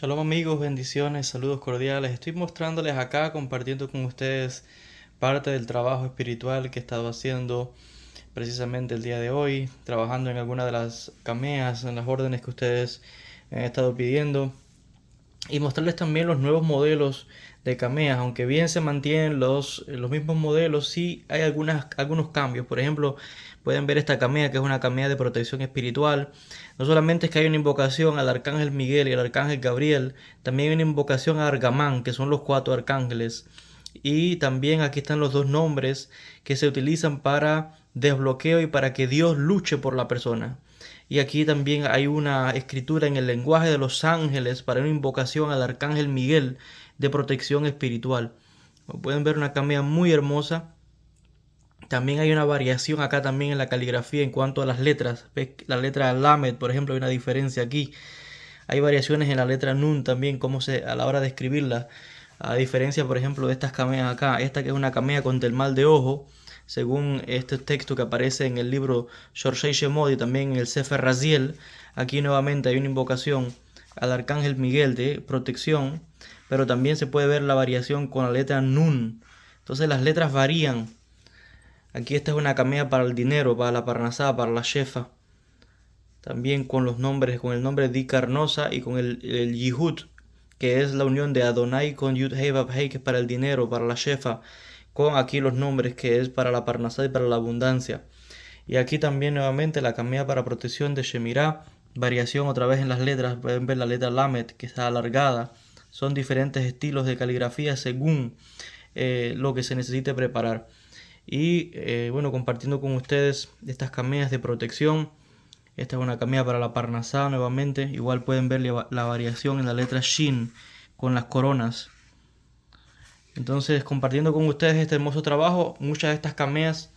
Shalom amigos, bendiciones, saludos cordiales. Estoy mostrándoles acá, compartiendo con ustedes parte del trabajo espiritual que he estado haciendo precisamente el día de hoy, trabajando en alguna de las cameas, en las órdenes que ustedes me han estado pidiendo, y mostrarles también los nuevos modelos de cameas. Aunque bien se mantienen los mismos modelos, sí hay algunos cambios. Por ejemplo, pueden ver esta camea, que es una camea de protección espiritual. No solamente es que hay una invocación al arcángel Miguel y al arcángel Gabriel, también hay una invocación a Argamán, que son los 4 arcángeles. Y también aquí están los 2 nombres que se utilizan para desbloqueo y para que Dios luche por la persona. Y aquí también hay una escritura en el lenguaje de los ángeles para una invocación al arcángel Miguel de protección espiritual. Como pueden ver, una camea muy hermosa. También hay una variación acá también en la caligrafía en cuanto a las letras. ¿Ves? La letra Lamed, por ejemplo, hay una diferencia aquí. Hay variaciones en la letra Nun también, a la hora de escribirla. A diferencia, por ejemplo, de estas cameas acá. Esta que es una camea con telmal de ojo, según este texto que aparece en el libro Shorshei Shemot y también en el Sefer Raziel. Aquí nuevamente hay una invocación al arcángel Miguel de protección, pero también se puede ver la variación con la letra Nun. Entonces las letras varían. Aquí esta es una camea para el dinero, para la parnasá, para la shefa. También con los nombres, con el nombre Di Carnosa y con el Yihud, que es la unión de Adonai con Yud Hei Vav Hei, que es para el dinero, para la shefa, con aquí los nombres que es para la parnasá y para la abundancia. Y aquí también nuevamente la camea para protección de Shemirah, variación otra vez en las letras. Pueden ver la letra Lamed, que está alargada. Son diferentes estilos de caligrafía según lo que se necesite preparar. Y bueno, compartiendo con ustedes estas cameas de protección. Esta es una camea para la parnasá nuevamente. Igual pueden ver la variación en la letra Shin con las coronas. Entonces, compartiendo con ustedes este hermoso trabajo, muchas de estas cameas,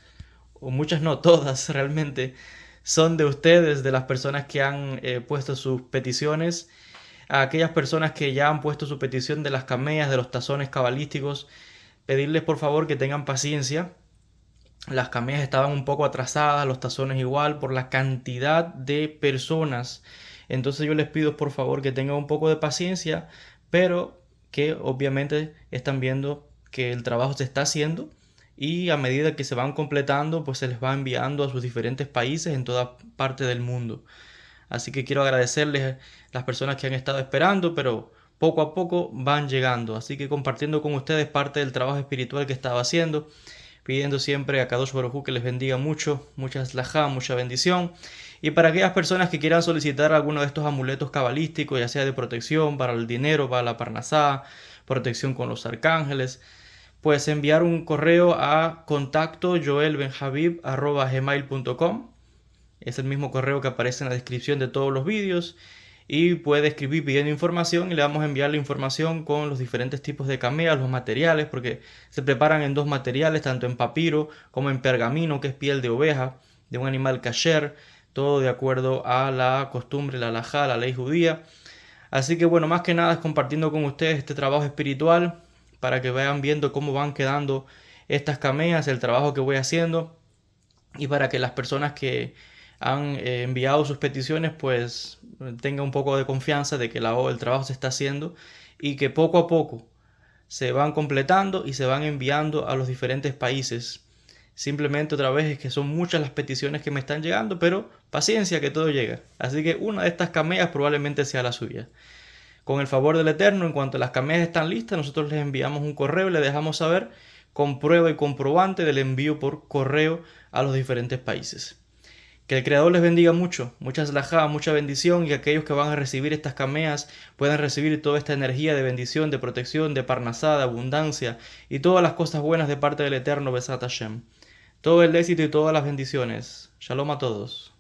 o muchas no, todas realmente, son de ustedes, de las personas que han puesto sus peticiones. A aquellas personas que ya han puesto su petición de las cameas, de los tazones cabalísticos, pedirles por favor que tengan paciencia. Las cameas estaban un poco atrasadas, los tazones igual, por la cantidad de personas. Entonces yo les pido por favor que tengan un poco de paciencia, pero que obviamente están viendo que el trabajo se está haciendo y a medida que se van completando, pues se les va enviando a sus diferentes países en toda parte del mundo. Así que quiero agradecerles a las personas que han estado esperando, pero poco a poco van llegando. Así que compartiendo con ustedes parte del trabajo espiritual que estaba haciendo, pidiendo siempre a Kadosh Baruj Hu que les bendiga mucho, mucha slajá, mucha bendición. Y para aquellas personas que quieran solicitar alguno de estos amuletos cabalísticos, ya sea de protección para el dinero, para la parnasá, protección con los arcángeles, pues enviar un correo a contacto joelbenhabib@gmail.com. Es el mismo correo que aparece en la descripción de todos los vídeos. Y puede escribir pidiendo información y le vamos a enviar la información con los diferentes tipos de cameas, los materiales, porque se preparan en 2 materiales, tanto en papiro como en pergamino, que es piel de oveja, de un animal kasher, todo de acuerdo a la costumbre, la halajá, la ley judía. Así que bueno, más que nada es compartiendo con ustedes este trabajo espiritual para que vayan viendo cómo van quedando estas cameas, el trabajo que voy haciendo, y para que las personas que han enviado sus peticiones pues tengan un poco de confianza de que el trabajo se está haciendo y que poco a poco se van completando y se van enviando a los diferentes países. Simplemente otra vez es que son muchas las peticiones que me están llegando, pero paciencia que todo llega. Así que una de estas cameas probablemente sea la suya. Con el favor del Eterno, en cuanto las cameas están listas, nosotros les enviamos un correo y les dejamos saber con prueba y comprobante del envío por correo a los diferentes países. Que el Creador les bendiga mucho, mucha slajá, mucha bendición, y aquellos que van a recibir estas cameas puedan recibir toda esta energía de bendición, de protección, de parnasá, de abundancia y todas las cosas buenas de parte del Eterno Besat Hashem. Todo el éxito y todas las bendiciones. Shalom a todos.